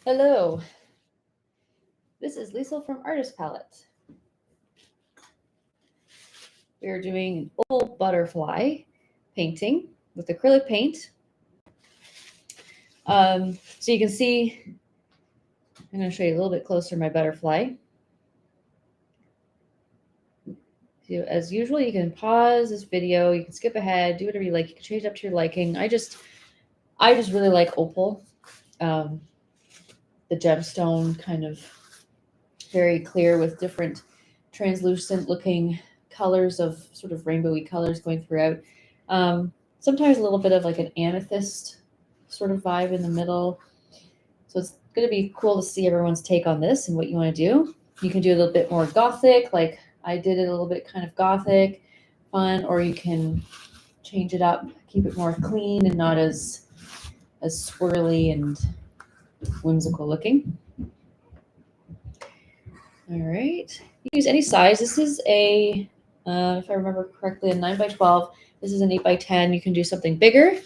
Hello, this is Lisa from Artist Palette. We are doing an Opal butterfly painting with acrylic paint. So you can see, I'm going to show you a little bit closer my butterfly. So as usual, you can pause this video, you can skip ahead, do whatever you like. You can change it up to your liking. I just really like Opal. The gemstone kind of very clear with different translucent looking colors of sort of rainbowy colors going throughout. Sometimes a little bit of like an amethyst sort of vibe in the middle. So it's going to be cool to see everyone's take on this and what you want to do. You can do a little bit more gothic, like I did it a little bit kind of gothic, fun, or you can change it up, keep it more clean and not as swirly and whimsical looking. All right, you can use any size. This is a, if I remember correctly, a 9 by 12. This is an 8 by 10. You can do something bigger.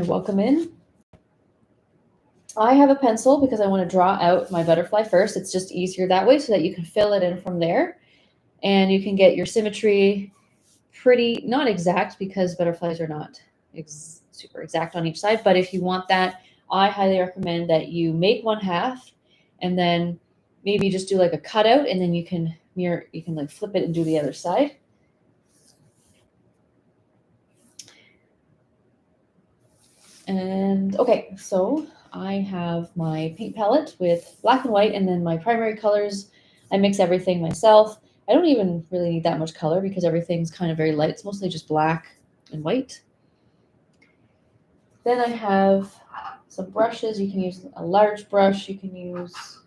Welcome in. I have a pencil because I want to draw out my butterfly first. It's just easier that way so that you can fill it in from there. And you can get your symmetry pretty, not exact because butterflies are not super exact on each side. But if you want that, I highly recommend that you make one half and then maybe just do like a cutout and then you can like flip it and do the other side. And okay, so I have my paint palette with black and white and then my primary colors. I mix everything myself. I don't even really need that much color because everything's kind of very light. It's mostly just black and white. Then I have some brushes. You can use a large brush. You can use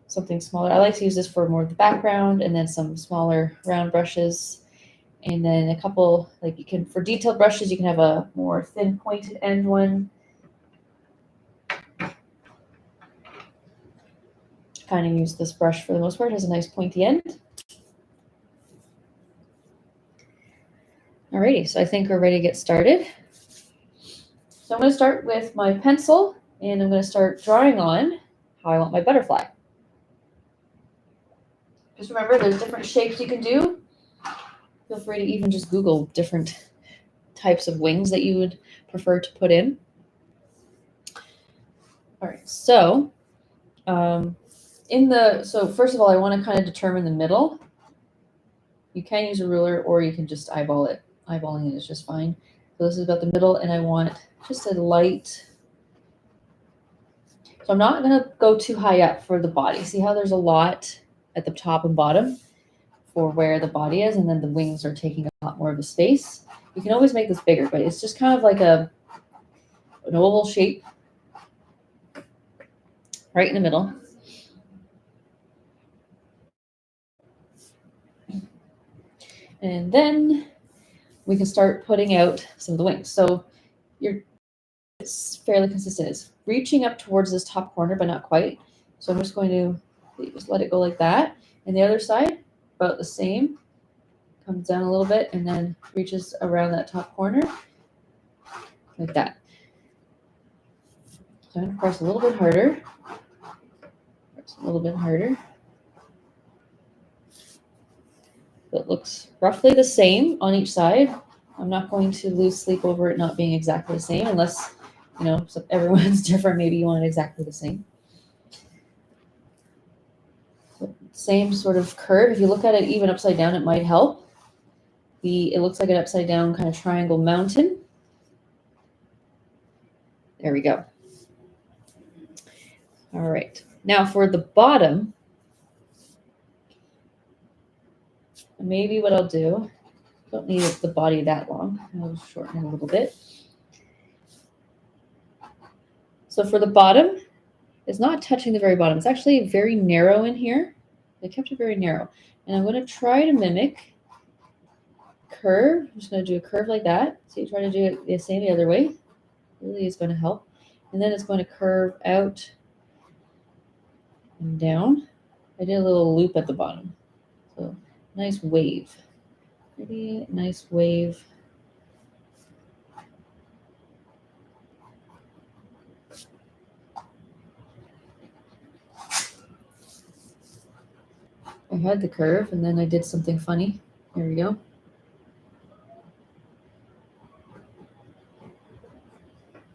something smaller. I like to use this for more of the background and then some smaller round brushes. And then a couple, like you can, for detailed brushes, you can have a more thin pointed end one. Kind of use this brush for the most part. It has a nice pointy end. Alrighty, so I think we're ready to get started. So I'm going to start with my pencil and I'm going to start drawing on how I want my butterfly. Just remember, there's different shapes you can do. Feel free to even just Google different types of wings that you would prefer to put in. All right, so so first of all, I want to kind of determine the middle. You can use a ruler or you can just eyeball it. Eyeballing it is just fine. So this is about the middle and I want just a light. So I'm not going to go too high up for the body. See how there's a lot at the top and bottom for where the body is, and then the wings are taking a lot more of the space. You can always make this bigger, but it's just kind of like an oval shape right in the middle. And then we can start putting out some of the wings. So it's fairly consistent. It's reaching up towards this top corner, but not quite. So I'm just going to just let it go like that. And the other side, about the same. Comes down a little bit and then reaches around that top corner like that. So I'm going to press a little bit harder. Press a little bit harder. It looks roughly the same on each side. I'm not going to lose sleep over it not being exactly the same unless, so everyone's different. Maybe you want it exactly the same. So same sort of curve. If you look at it even upside down, it might help. It looks like an upside down kind of triangle mountain. There we go. All right. Now for the bottom, maybe what I'll do, don't need the body that long. I'll shorten it a little bit. So for the bottom, it's not touching the very bottom. It's actually very narrow in here. I kept it very narrow. And I'm going to try to mimic curve. I'm just going to do a curve like that. So you try to do it the same the other way. It really is going to help. And then it's going to curve out and down. I did a little loop at the bottom. So nice wave. Maybe a nice wave. I had the curve and then I did something funny. Here we go.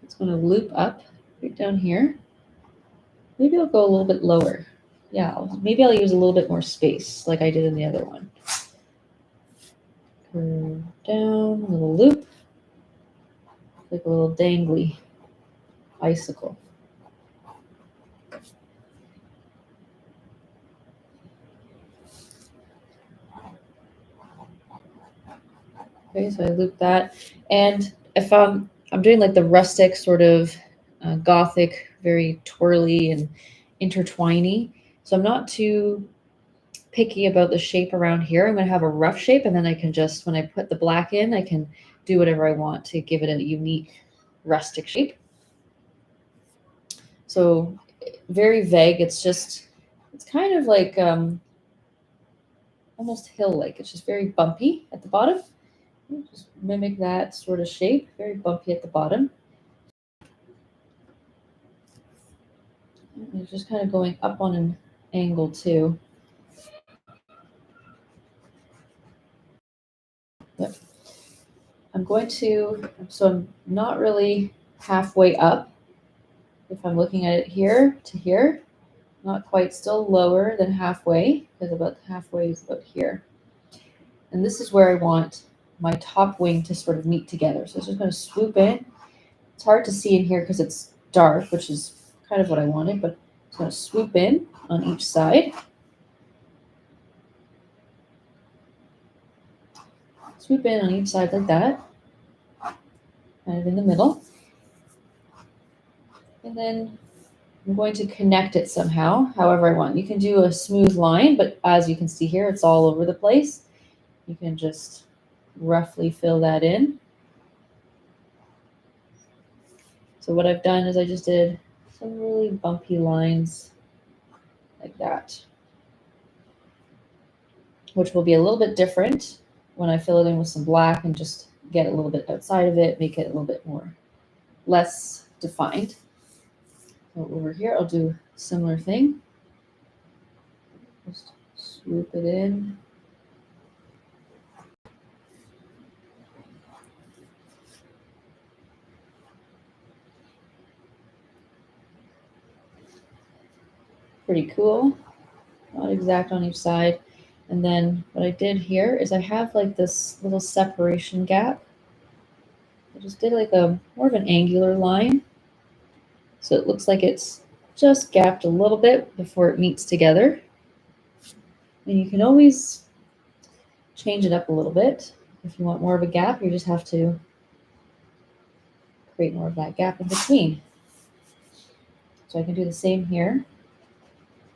It's going to loop up right down here. Maybe I'll go a little bit lower. Yeah, maybe I'll use a little bit more space like I did in the other one. Curve down, a little loop, like a little dangly icicle. Okay, so I loop that. And if I'm doing like the rustic sort of gothic, very twirly and intertwiny, so I'm not too picky about the shape around here. I'm going to have a rough shape, and then I can just, when I put the black in, I can do whatever I want to give it a unique rustic shape. So very vague. It's kind of like almost hill-like. It's just very bumpy at the bottom. Just mimic that sort of shape, very bumpy at the bottom. And it's just kind of going up on an angle too. Yep. So I'm not really halfway up. If I'm looking at it here to here, not quite, still lower than halfway, because about halfway is about here. And this is where I want my top wing to sort of meet together. So it's just going to swoop in. It's hard to see in here because it's dark, which is kind of what I wanted, but it's going to swoop in on each side. Swoop in on each side like that, kind of in the middle. And then I'm going to connect it somehow, however I want. You can do a smooth line, but as you can see here, it's all over the place. You can just roughly fill that in. So what I've done is I just did some really bumpy lines like that, which will be a little bit different when I fill it in with some black and just get a little bit outside of it, make it a little bit less defined. So over here, I'll do a similar thing. Just swoop it in. Pretty cool. Not exact on each side. And then what I did here is I have like this little separation gap. I just did like more of an angular line. So it looks like it's just gapped a little bit before it meets together. And you can always change it up a little bit. If you want more of a gap, you just have to create more of that gap in between. So I can do the same here.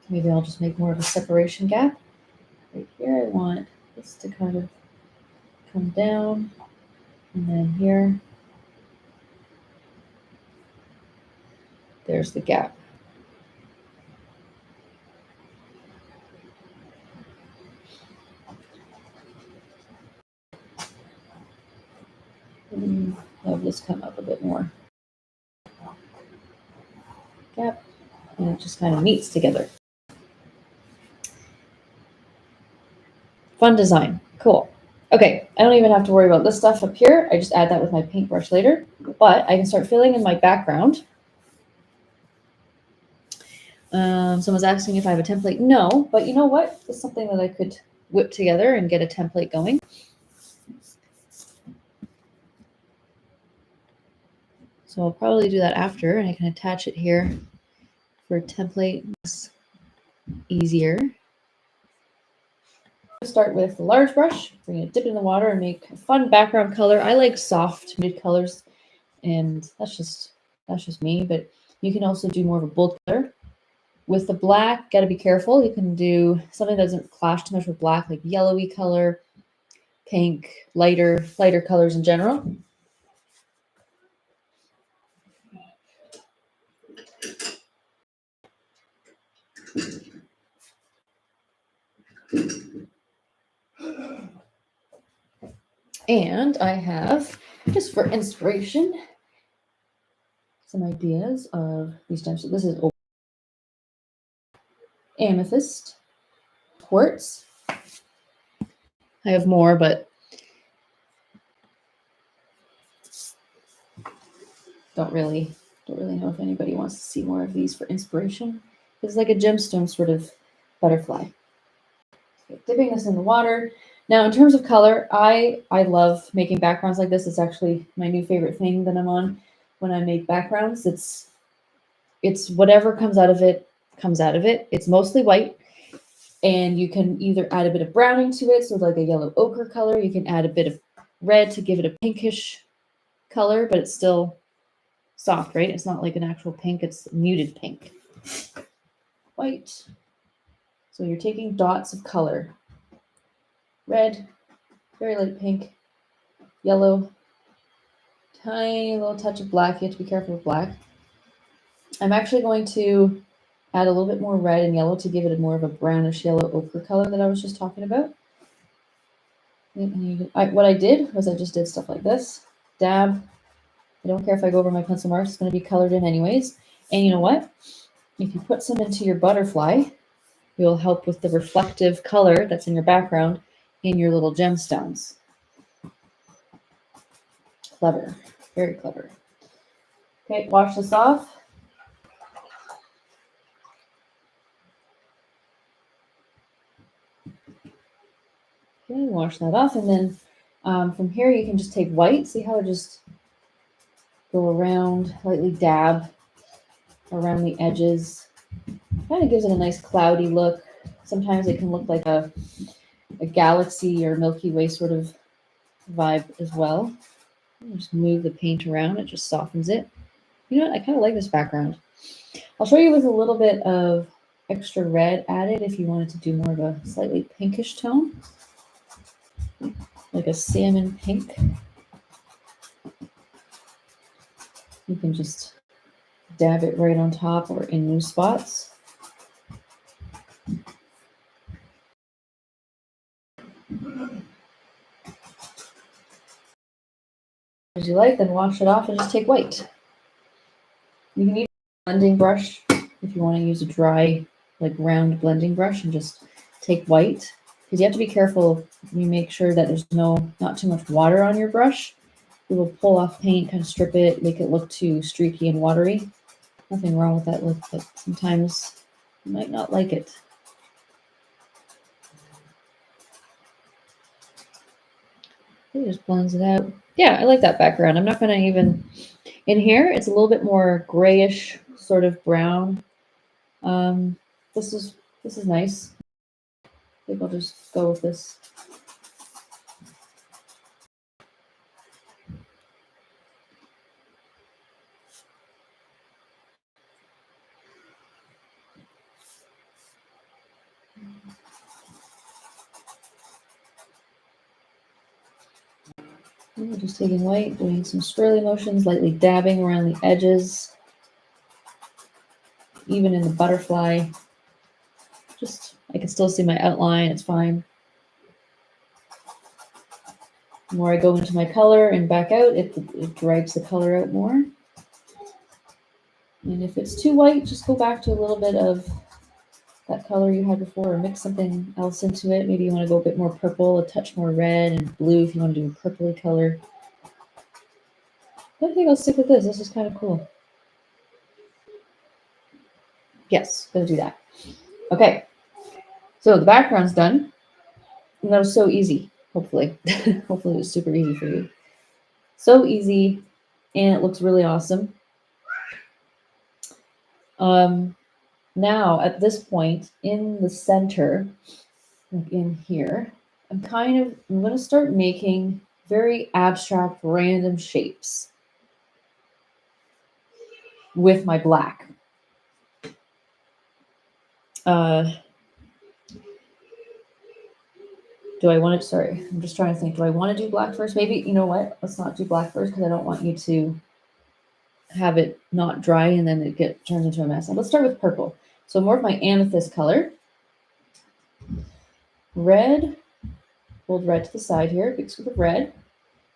Maybe I'll just make more of a separation gap. Right here, I want this to kind of come down. And then here, there's the gap. And have this come up a bit more. Gap. And it just kind of meets together. Fun design. Cool. Okay, I don't even have to worry about this stuff up here. I just add that with my paintbrush later. But I can start filling in my background. Someone's asking if I have a template. No, but you know what? It's something that I could whip together and get a template going. So I'll probably do that after, and I can attach it here for a template. It's easier. Start with the large brush. We're going to dip it in the water and make a fun background color. I like soft mid colors, and that's just me, but you can also do more of a bold color. With the black, got to be careful. You can do something that doesn't clash too much with black, like yellowy color, pink, lighter colors in general. And I have, just for inspiration, some ideas of these gems. So this is amethyst, quartz. I have more, but don't really know if anybody wants to see more of these for inspiration. It's like a gemstone sort of butterfly. Okay, dipping this in the water. Now, in terms of color, I love making backgrounds like this. It's actually my new favorite thing that I'm on when I make backgrounds. It's whatever comes out of it, comes out of it. It's mostly white, and you can either add a bit of browning to it, so like a yellow ochre color. You can add a bit of red to give it a pinkish color, but it's still soft, right? It's not like an actual pink, it's muted pink. White. So you're taking dots of color. Red, very light pink, yellow, tiny little touch of black. You have to be careful with black. I'm actually going to add a little bit more red and yellow to give it a more of a brownish yellow ochre color that I was just talking about. What I did was I just did stuff like this. Dab. I don't care if I go over my pencil marks. It's going to be colored in anyways. And you know what? If you put some into your butterfly, it will help with the reflective color that's in your background in your little gemstones. Clever. Very clever. Okay, wash this off. Okay, wash that off. And then from here, you can just take white. See how it just go around, lightly dab around the edges. Kind of gives it a nice cloudy look. Sometimes it can look like a galaxy or Milky Way sort of vibe as well. Just move the paint around. It just softens it. You know what? I kind of like this background. I'll show you with a little bit of extra red added if you wanted to do more of a slightly pinkish tone, like a salmon pink. You can just dab it right on top or in new spots. As you like, then wash it off and just take white. You can use a blending brush if you want to use a dry, like round blending brush and just take white. Because you have to be careful. You make sure that there's not too much water on your brush. It will pull off paint, kind of strip it, make it look too streaky and watery. Nothing wrong with that look, but sometimes you might not like it. It just blends it out. Yeah, I like that background. I'm not going to even... In here, it's a little bit more grayish, sort of brown. This is nice. I think I'll just go with this. Just taking white, doing some swirly motions, lightly dabbing around the edges, even in the butterfly. Just, I can still see my outline, it's fine. The more I go into my color and back out, it drags the color out more. And if it's too white, just go back to a little bit of that color you had before, or mix something else into it. Maybe you want to go a bit more purple, a touch more red and blue if you want to do a purpley color. I think I'll stick with this. This is kind of cool. Yes, gonna do that. Okay, so the background's done. And that was so easy, hopefully. Hopefully it was super easy for you. So easy, and it looks really awesome. Now, at this point, in the center, like in here, I'm going to start making very abstract, random shapes with my black. Do I want to, sorry, I'm just trying to think, do I want to do black first? Maybe, you know what, let's not do black first because I don't want you to have it not dry and then it turns into a mess. Now let's start with purple. So more of my amethyst color. Red, hold red to the side here, big scoop of red.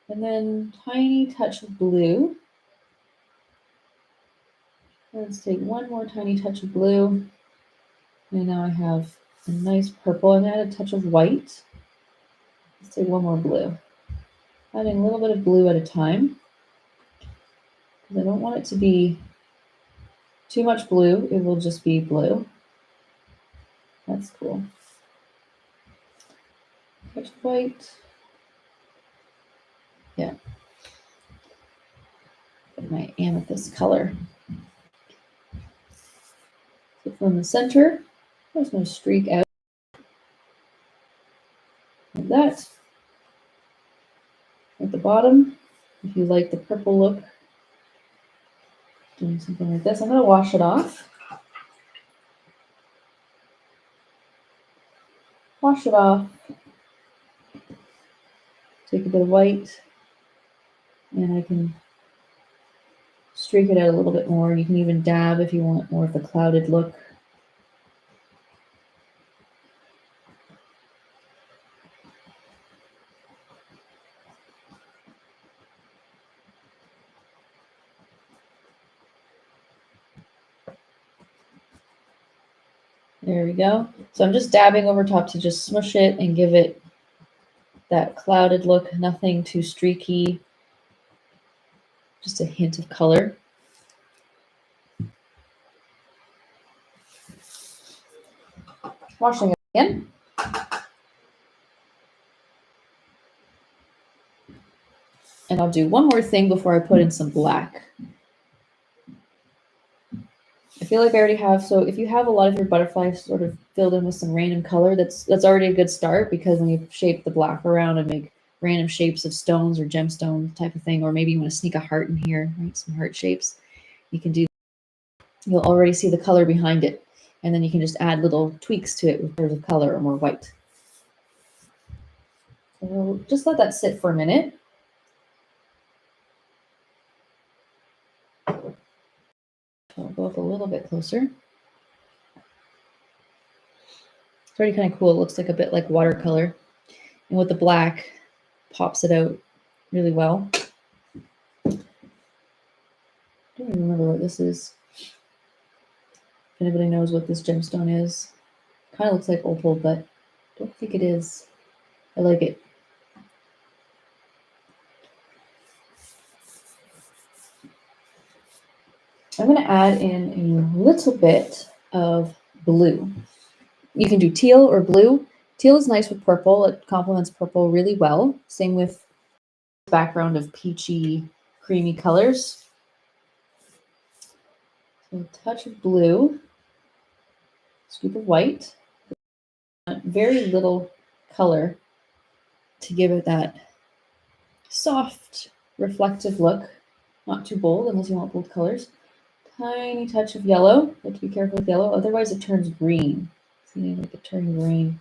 And then tiny touch of blue. Let's take one more tiny touch of blue. And now I have a nice purple, and add a touch of white. Let's say one more blue. Adding a little bit of blue at a time, because I don't want it to be too much blue. It will just be blue. That's cool. Touch of white. Yeah. Get my amethyst color. So from the center, I'm just going to streak out like that. At the bottom, if you like the purple look, doing something like this. I'm going to wash it off. Wash it off. Take a bit of white, and I can streak it out a little bit more. You can even dab if you want more of a clouded look. There we go. So I'm just dabbing over top to just smush it and give it that clouded look, nothing too streaky, just a hint of color. Washing it again. And I'll do one more thing before I put in some black. I feel like I already have, so if you have a lot of your butterflies sort of filled in with some random color, that's already a good start, because when you shape the black around and make random shapes of stones or gemstone type of thing, or maybe you want to sneak a heart in here, right? Some heart shapes, you can do. You'll already see the color behind it, and then you can just add little tweaks to it with bits of color or more white. So we'll just let that sit for a minute. I'll go up a little bit closer. It's already kind of cool. It looks like a bit like watercolor. And with the black, pops it out really well. I don't even remember what this is. If anybody knows what this gemstone is. Kind of looks like opal, but I don't think it is. I like it. I'm going to add in a little bit of blue. You can do teal or blue. Teal is nice with purple. It complements purple really well. Same with background of peachy, creamy colors. So a touch of blue, scoop of white, very little color to give it that soft, reflective look. Not too bold unless you want bold colors. Tiny touch of yellow. You have to be careful with yellow, otherwise it turns green. See, like it turned green.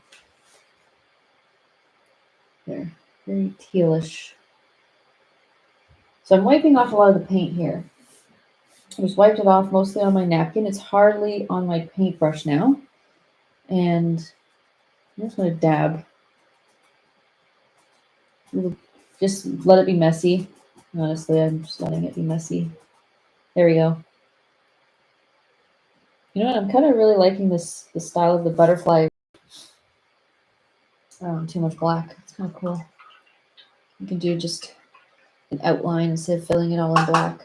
There, very tealish. So I'm wiping off a lot of the paint here. I just wiped it off mostly on my napkin. It's hardly on my paintbrush now. And I'm just going to dab. Just let it be messy. Honestly, I'm just letting it be messy. There we go. You know what? I'm kind of really liking the style of the butterfly. Too much black. It's kind of cool. You can do just an outline instead of filling it all in black.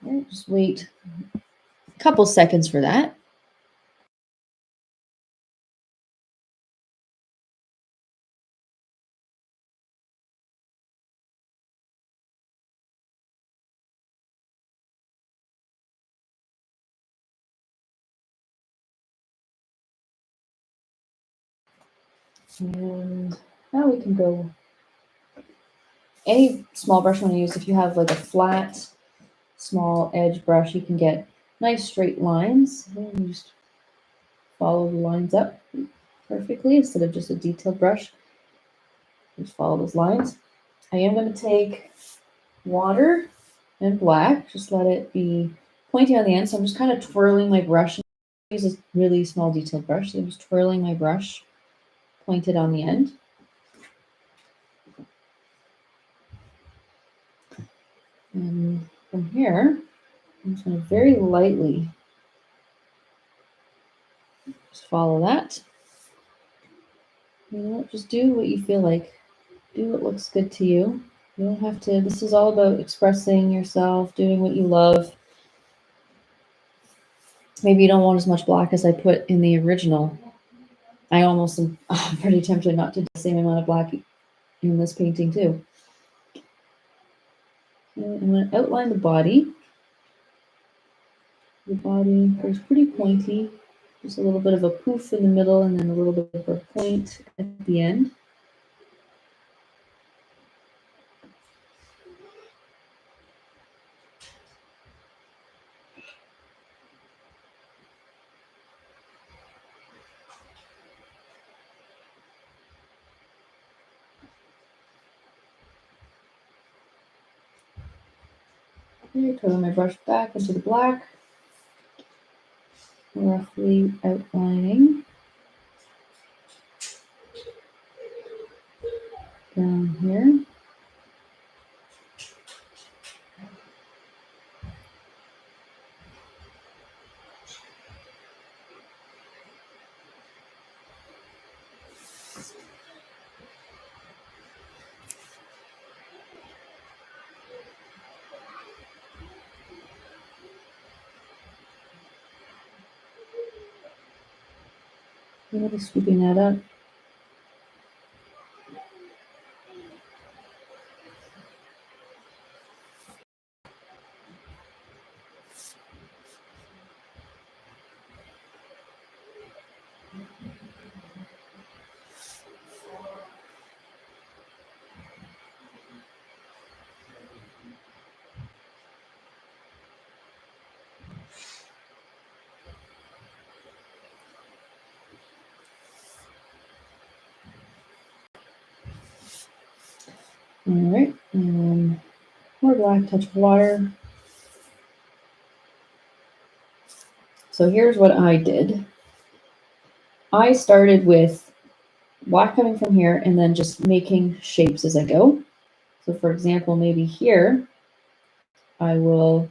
Right, just wait a couple seconds for that. And now we can go any small brush you want to use. If you have like a flat, small edge brush, you can get nice straight lines. And you just follow the lines up perfectly instead of just a detailed brush. Just follow those lines. I am going to take water and black, just let it be pointy on the end. So I'm just kind of twirling my brush. I use a really small detailed brush, so I'm just twirling my brush pointed on the end. And from here, I'm just going to very lightly Just follow that. You know, just do what you feel like. Do what looks good to you. You don't have to, this is all about expressing yourself, doing what you love. Maybe you don't want as much black as I put in the original. I almost am pretty tempted not to do the same amount of black in this painting too. Okay, I'm going to outline the body. The body is pretty pointy. Just a little bit of a poof in the middle and then a little bit of a point at the end. Okay, turn my brush back into the black. Roughly outlining down here. I'm going to be scooping that up. All right, and more black, touch of water. So here's what I did. I started with black coming from here and then just making shapes as I go. So for example, maybe here, I will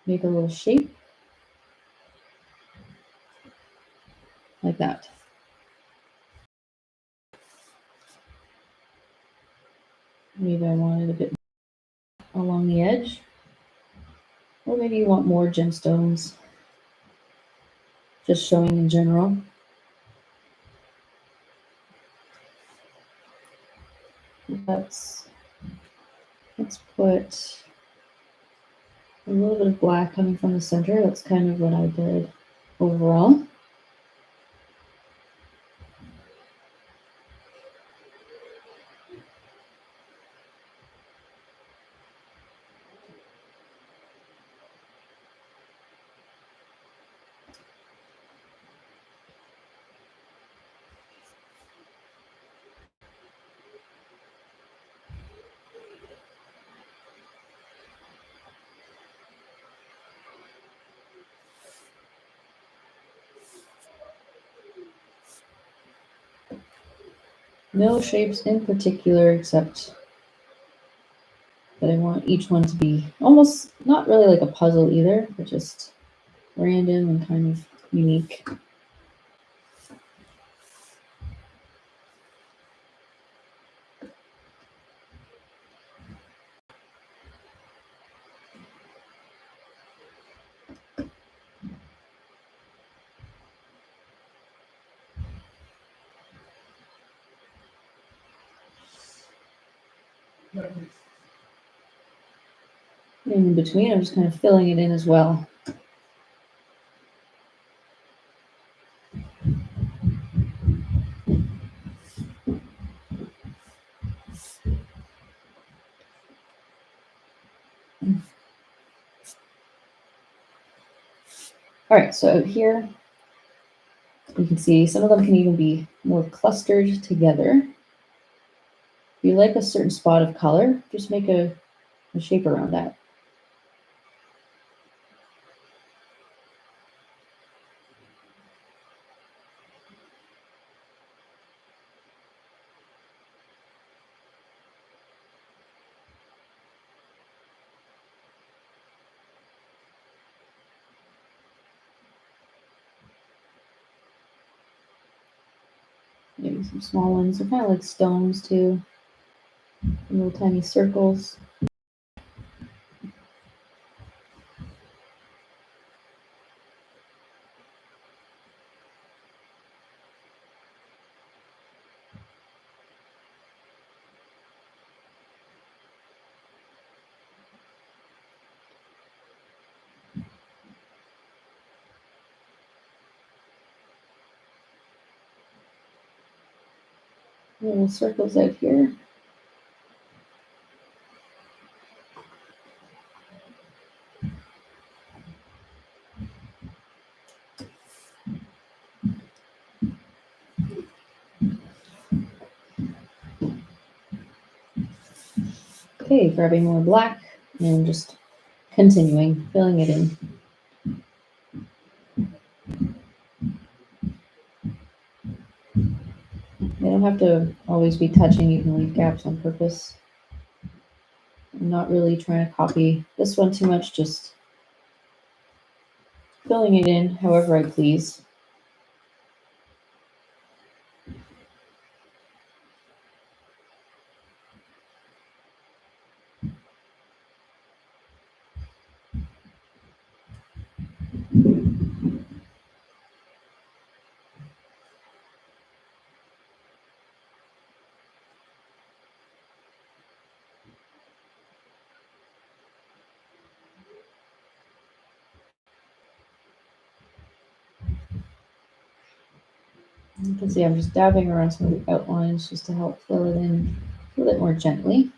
make a little shape like that. Maybe I wanted a bit along the edge. Or maybe you want more gemstones, just showing in general. Let's put a little bit of black coming from the center. That's kind of what I did overall. No shapes in particular, except that I want each one to be almost not really like a puzzle either, but just random and kind of unique. And in between, I'm just kind of filling it in as well. All right, so out here, you can see some of them can even be more clustered together. If you like a certain spot of color, just make a shape around that. Maybe some small ones. They're kind of like stones too. Little tiny circles. Little circles out here. Okay, grabbing more black and just continuing, filling it in. They don't have to always be touching, you can leave gaps on purpose. I'm not really trying to copy this one too much, just filling it in however I please. You can see I'm just dabbing around some of the outlines just to help fill it in a little bit more gently.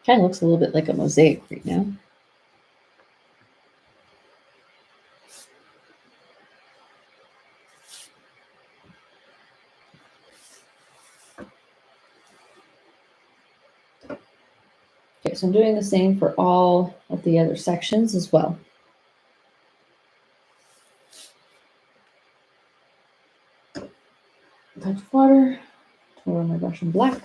Kind of looks a little bit like a mosaic right now. Okay, so I'm doing the same for all of the other sections as well. Touch of water, pour on my brush in black.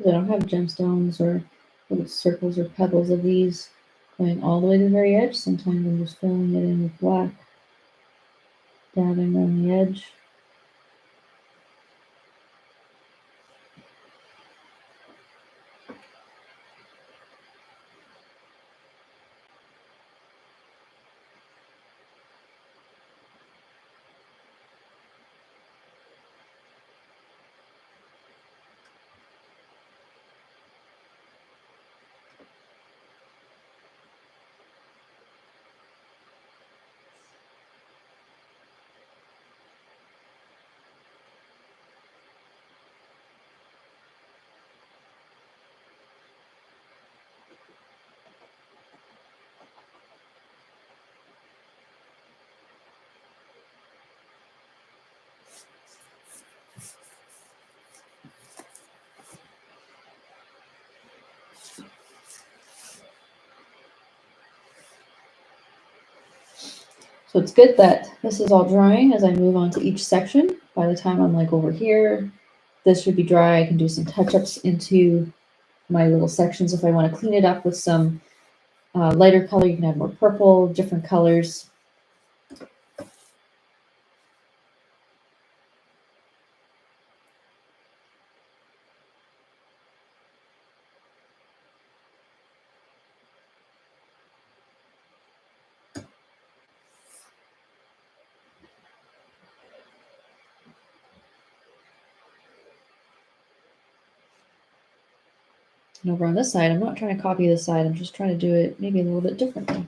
I don't have gemstones or little circles or pebbles of these going all the way to the very edge. Sometimes I'm just filling it in with black, dabbing on the edge. So it's good that this is all drying as I move on to each section. By the time I'm like over here, this should be dry. I can do some touch-ups into my little sections if I want to clean it up with some lighter color. You can add more purple, different colors. And over on this side, I'm not trying to copy this side. I'm just trying to do it maybe a little bit differently.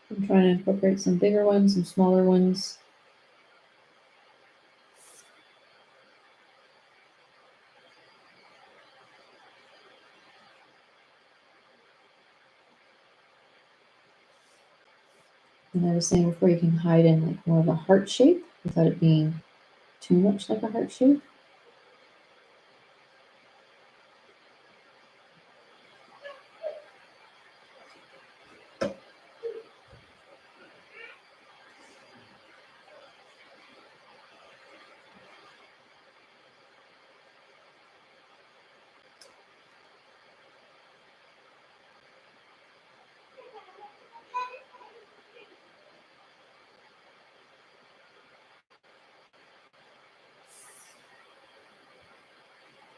I'm trying to incorporate some bigger ones, some smaller ones. And I was saying before, you can hide in like more of a heart shape without it being too much like a heart shape.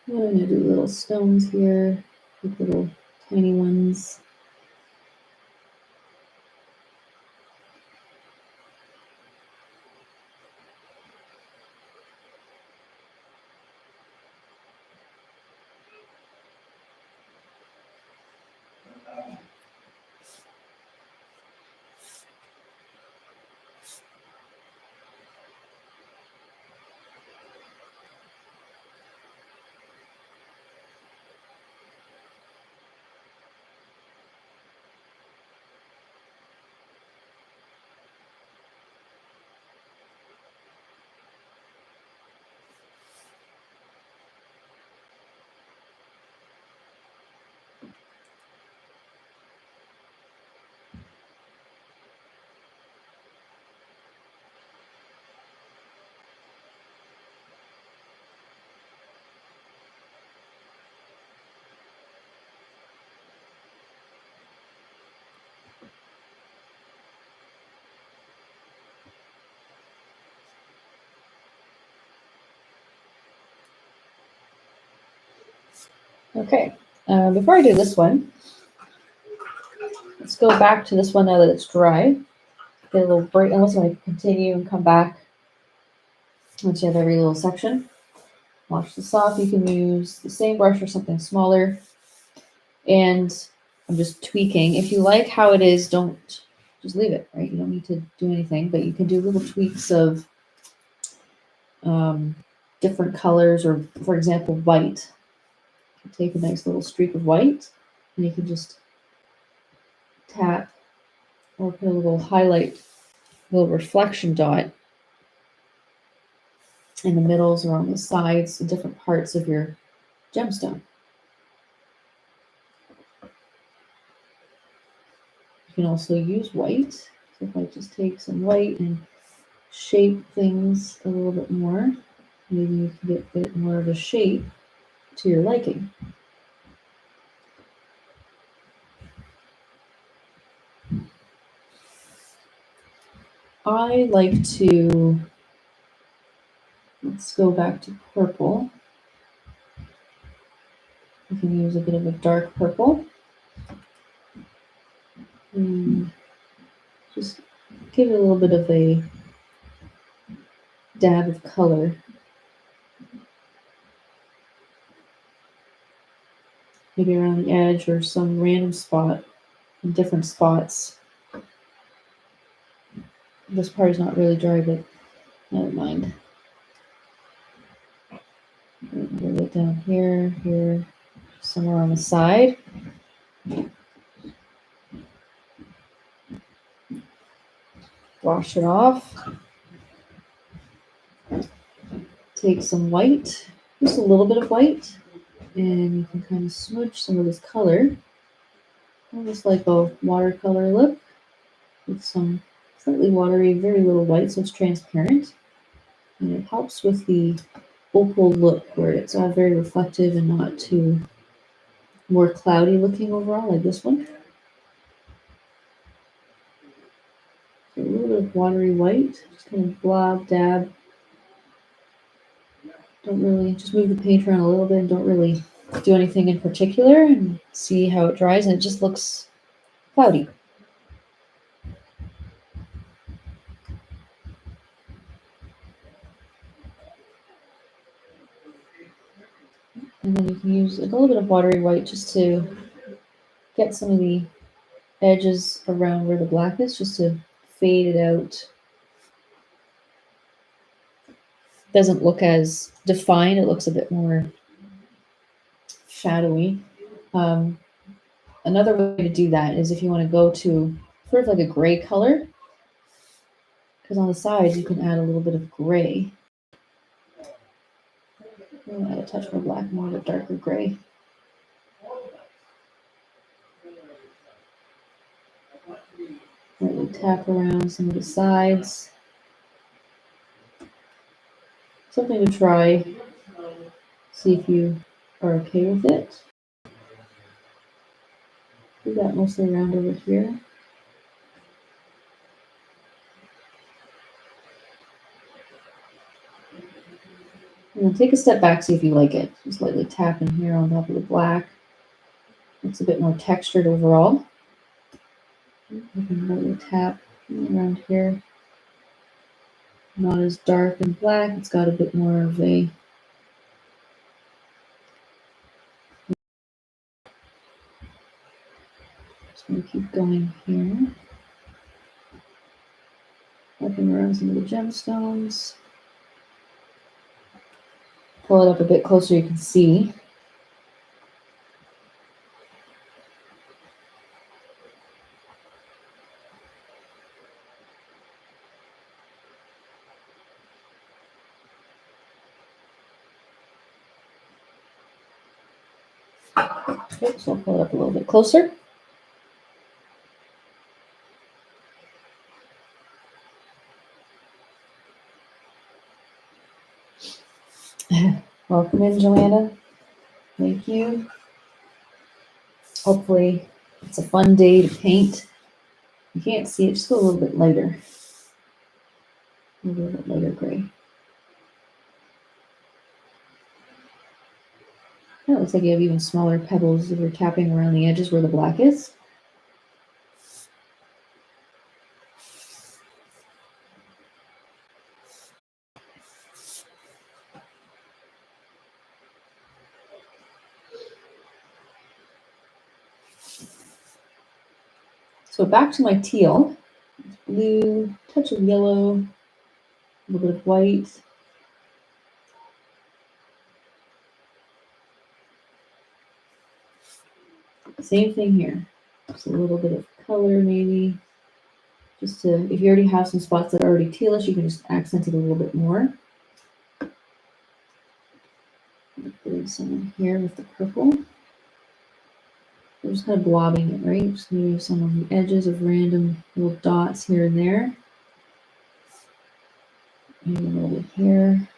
I'm going to do little stones here, like little tiny ones. Okay, before I do this one, let's go back to this one now that it's dry. Get a little break, unless you want to continue and come back once you have every little section. Wash this off. You can use the same brush or something smaller. And I'm just tweaking. If you like how it is, don't just leave it, right? You don't need to do anything, but you can do little tweaks of different colors, or for example, white. Take a nice little streak of white, and you can just tap or put a little highlight, little reflection dot in the middles or on the sides, different parts of your gemstone. You can also use white. So if I just take some white and shape things a little bit more, maybe you can get a bit more of a shape to your liking. I like to, let's go back to purple. We can use a bit of a dark purple. And just give it a little bit of a dab of color. Maybe around the edge or some random spot in different spots. This part is not really dry, but never mind. A little bit down here, here, somewhere on the side. Wash it off. Take some white, just a little bit of white, and you can kind of smudge some of this color, almost like a watercolor look, with some slightly watery, very little white, so it's transparent. And it helps with the opal look, where it's all very reflective and not too more cloudy looking overall, like this one. So a little bit of watery white, just kind of blob, dab. Don't really, just move the paint around a little bit and don't really do anything in particular, and see how it dries, and it just looks cloudy. And then you can use a little bit of watery white just to get some of the edges around where the black is, just to fade it out. Doesn't look as defined, it looks a bit more shadowy. Another way to do that is if you want to go to sort of like a gray color, because on the sides you can add a little bit of gray. Add a touch more black, more of a darker gray. Lightly tap around some of the sides. Something to try. See if you are okay with it. Do that mostly around over here. And then take a step back, see if you like it. Just lightly tap in here on top of the black. It's a bit more textured overall. You can lightly tap around here. Not as dark and black. It's got a bit more of a just going to keep going here. Wrapping around some of the gemstones. Pull it up a bit closer, you can see. Okay, so I'll pull it up a little bit closer. Welcome in, Joanna. Thank you. Hopefully it's a fun day to paint. You can't see it, just go a little bit lighter. A little bit lighter gray. It looks like you have even smaller pebbles if you're tapping around the edges where the black is. So back to my teal. Blue, touch of yellow, a little bit of white. Same thing here. Just a little bit of color maybe. Just to, if you already have some spots that are already tealish, you can just accent it a little bit more. Put in some in here with the purple. I'm just kind of blobbing it, right? Just maybe some on the edges of random little dots here and there. Maybe a little bit here.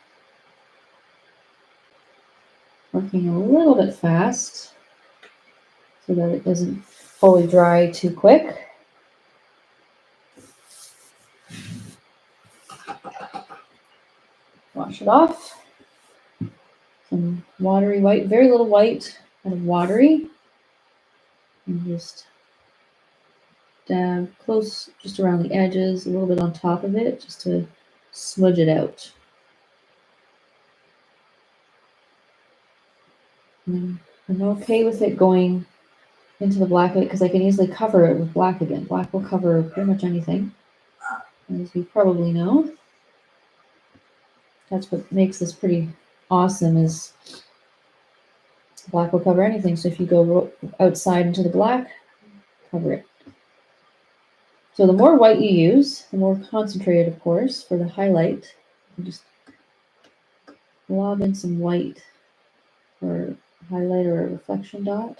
Working a little bit fast so that it doesn't fully dry too quick. wash it off. Some watery white, very little white, kind of watery. And just dab close, just around the edges, a little bit on top of it, just to smudge it out. And I'm okay with it going into the black because I can easily cover it with black again. Black will cover pretty much anything, as you probably know. That's what makes this pretty awesome, is black will cover anything. So if you go outside into the black, cover it. So the more white you use, the more concentrated, of course, for the highlight. You just lob in some white for a highlight or a reflection dot.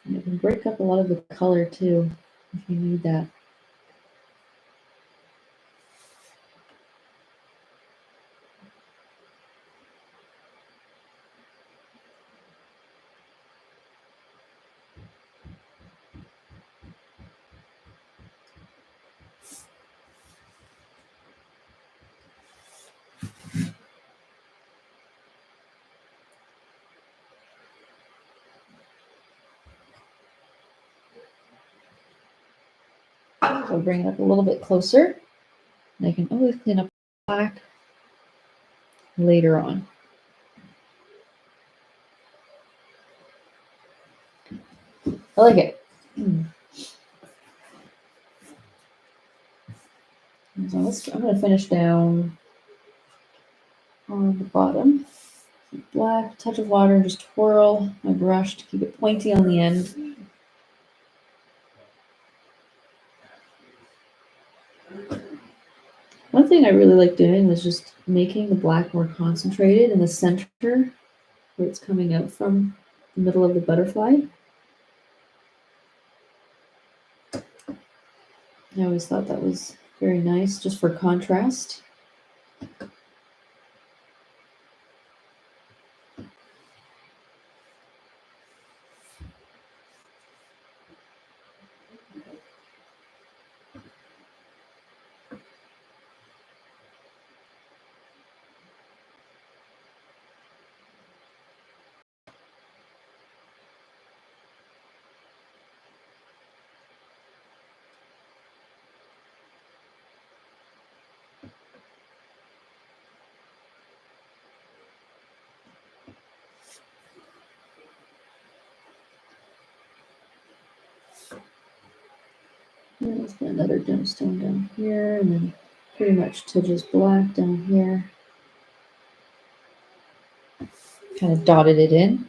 And it can break up a lot of the color too, if you need that. So bring it up a little bit closer. And I can always clean up black later on. I like it. So I'm going to finish down on the bottom. Black, touch of water, and just twirl my brush to keep it pointy on the end. One thing I really like doing is just making the black more concentrated in the center where it's coming out from the middle of the butterfly. I always thought that was very nice, just for contrast. And let's put another gemstone down here, and then pretty much to just black down here. Kind of dotted it in.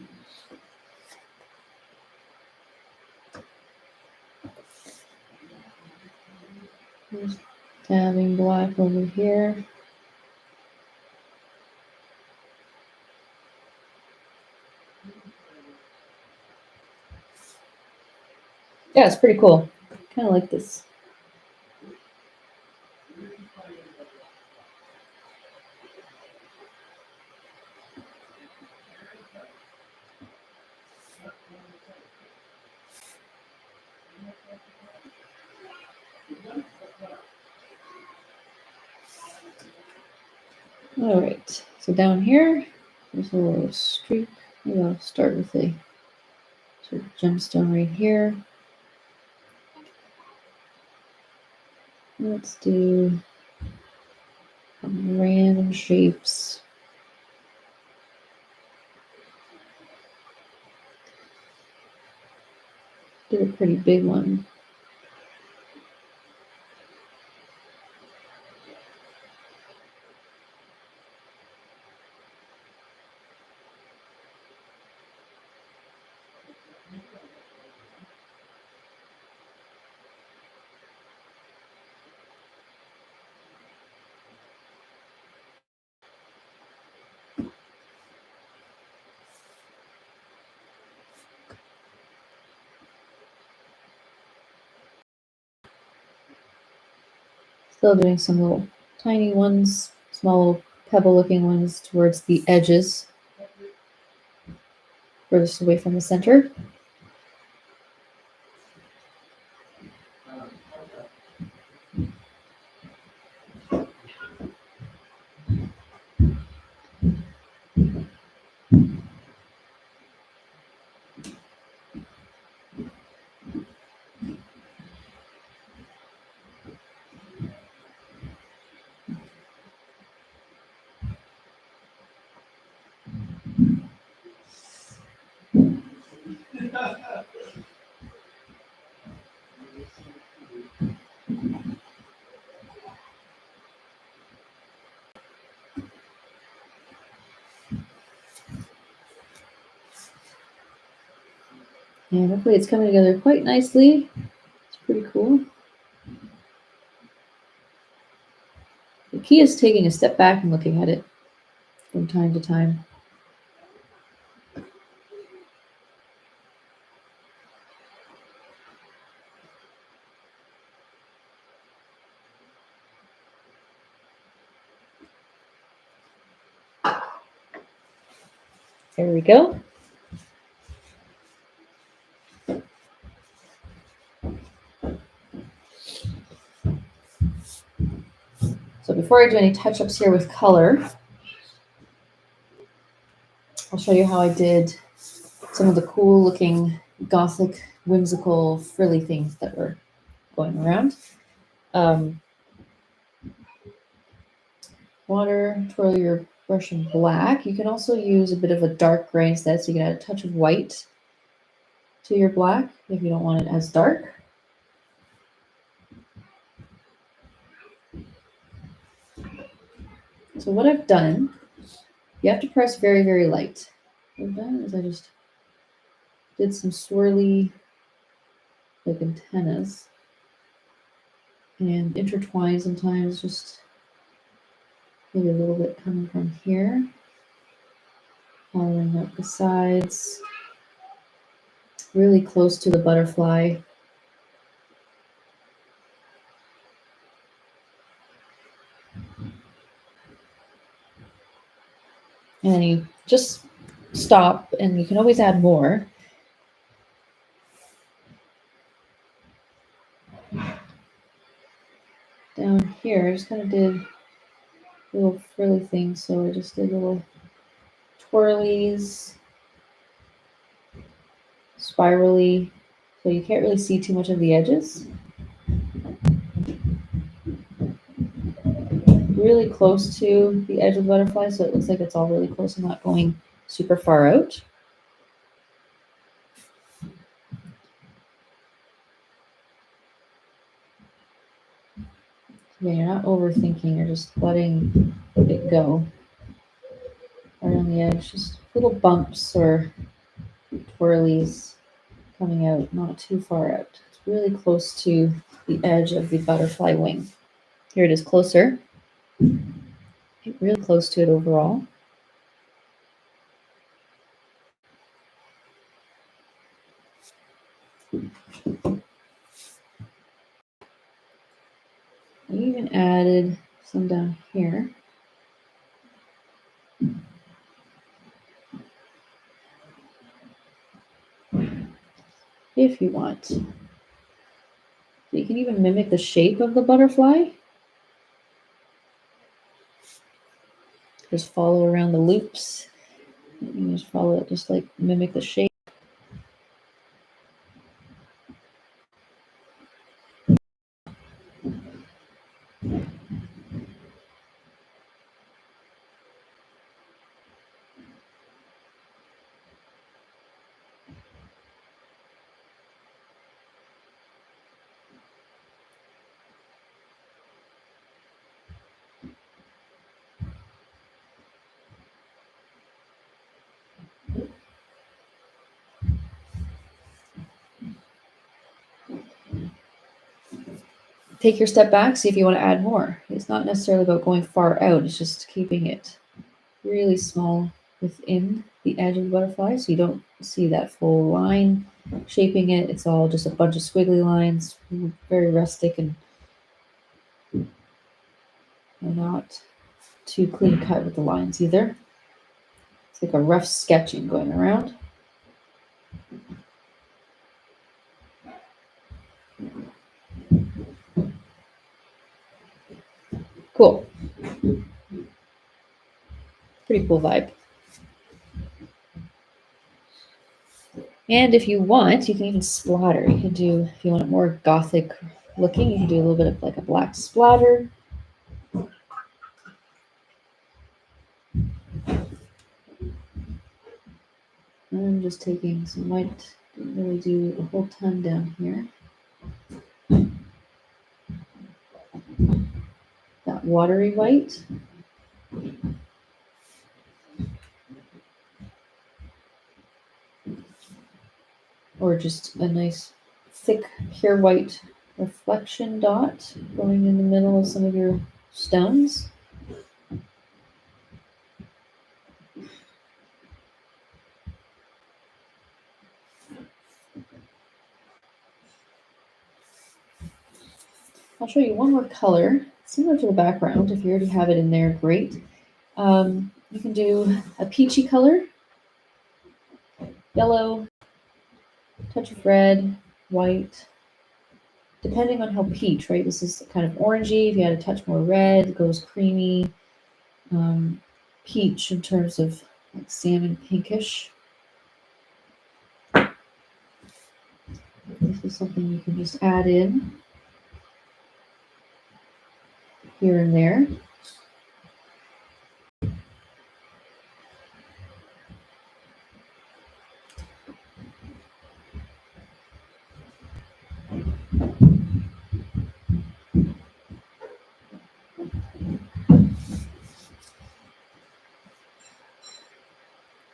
Just dabbing black over here. Yeah, it's pretty cool. Kind of like this. All right, so down here, there's a little streak. Maybe I'll start with a sort of gemstone right here. Let's do some random shapes. Do a pretty big one. Still doing some little tiny ones, small pebble looking ones towards the edges, furthest away from the center. And hopefully it's coming together quite nicely. It's pretty cool. The key is taking a step back and looking at it from time to time. There we go. So before I do any touch-ups here with color, I'll show you how I did some of the cool looking gothic, whimsical, frilly things that were going around. Water, twirl your brush in black. You can also use a bit of a dark gray instead, so you can add a touch of white to your black if you don't want it as dark. So what I've done, you have to press very, very light. What I've done is I just did some swirly like antennas and intertwine sometimes, just maybe a little bit coming from here, following up the sides, really close to the butterfly. And then you just stop, and you can always add more. Down here, I just kind of did little frilly things, so I just did little twirlies, spirally, so you can't really see too much of the edges. Really close to the edge of the butterfly, so it looks like it's all really close and not going super far out. Yeah, you're not overthinking, you're just letting it go around the edge, just little bumps or twirlies coming out, not too far out. It's really close to the edge of the butterfly wing. Here it is closer. Get really close to it overall. I even added some down here. If you want. So you can even mimic the shape of the butterfly. Just follow around the loops. You just follow it, just like mimic the shape. Take your step back, see if you want to add more. It's not necessarily about going far out, it's just keeping it really small within the edge of the butterfly so you don't see that full line shaping it. It's all just a bunch of squiggly lines, very rustic and not too clean cut with the lines either. It's like a rough sketching going around. Cool. Pretty cool vibe. And if you want, you can even splatter. You can do, if you want it more gothic looking, you can do a little bit of like a black splatter. I'm just taking some white, didn't really do a whole ton down here. That watery white. Or or just a nice thick pure white reflection dot going in the middle of some of your stones. I'll show you one more color, similar to the background. If you already have it in there, great. You can do a peachy color, yellow, touch of red, white, depending on how peach, right? This is kind of orangey. If you had a touch more red, it goes creamy. Peach in terms of like salmon pinkish. This is something you can just add in here and there.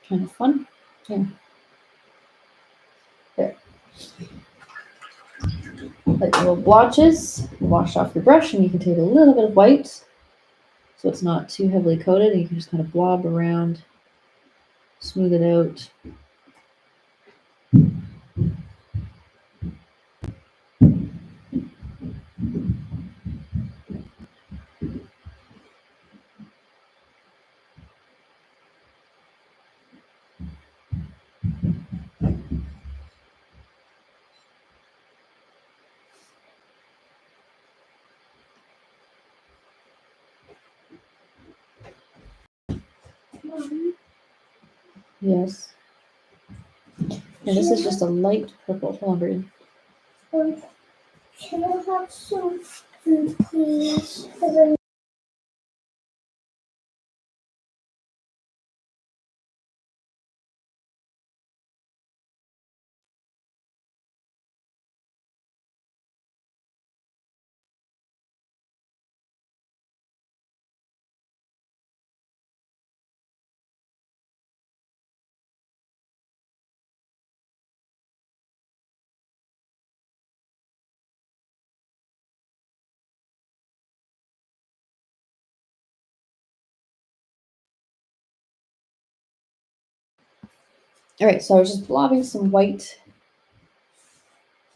Kind of fun. Yeah. There. Like little blotches. Wash off your brush and you can take a little bit of white so it's not too heavily coated, and you can just kind of blob around, smooth it out. Yes. And this is just a light purple. Hold on, Brittany. Can I have some food, please? All right, so I was just blobbing some white.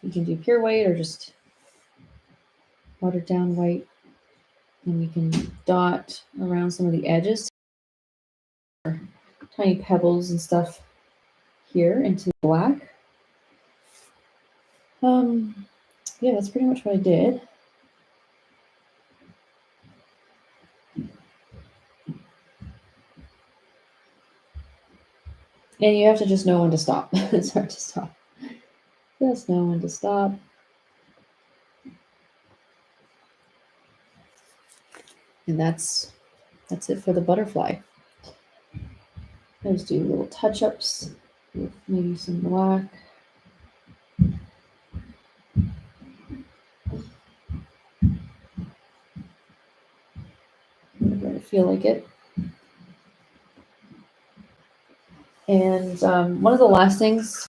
You can do pure white or just watered down white. And you can dot around some of the edges. Tiny pebbles and stuff here into black. Yeah, that's pretty much what I did. And you have to just know when to stop. It's hard to stop. Just know when to stop. And that's it for the butterfly. I just do little touch-ups with maybe some black. Whenever I feel like it. And one of the last things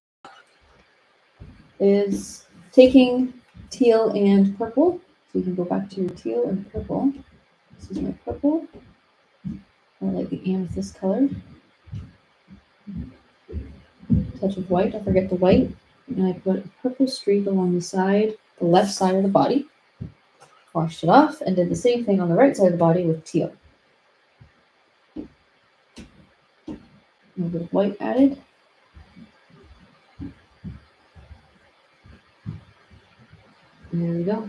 is taking teal and purple. So you can go back to your teal and purple. This is my purple. I like the amethyst color. Touch of white. Don't forget the white. And I put a purple streak along the side, the left side of the body. Washed it off and did the same thing on the right side of the body with teal. A little bit of white added. And there we go.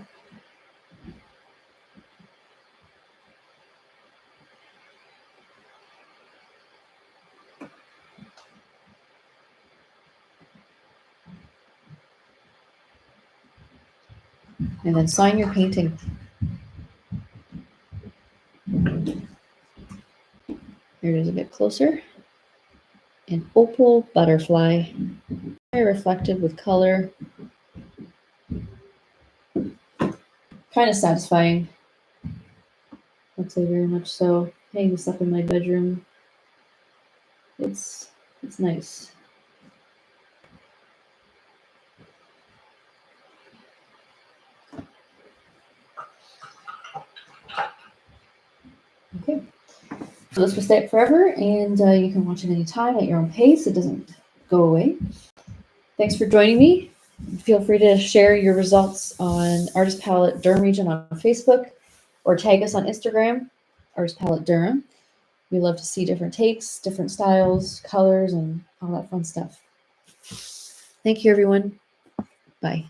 And then sign your painting. Here it is a bit closer. An opal butterfly. Very reflective with color. Kind of satisfying. I'd say very much so. Hang this up in my bedroom. It's nice. So this will stay up forever, and you can watch it anytime at your own pace. It doesn't go away. Thanks for joining me. Feel free to share your results on Artist Palette Durham Region on Facebook, or tag us on Instagram, Artist Palette Durham. We love to see different takes, different styles, colors, and all that fun stuff. Thank you, everyone. Bye.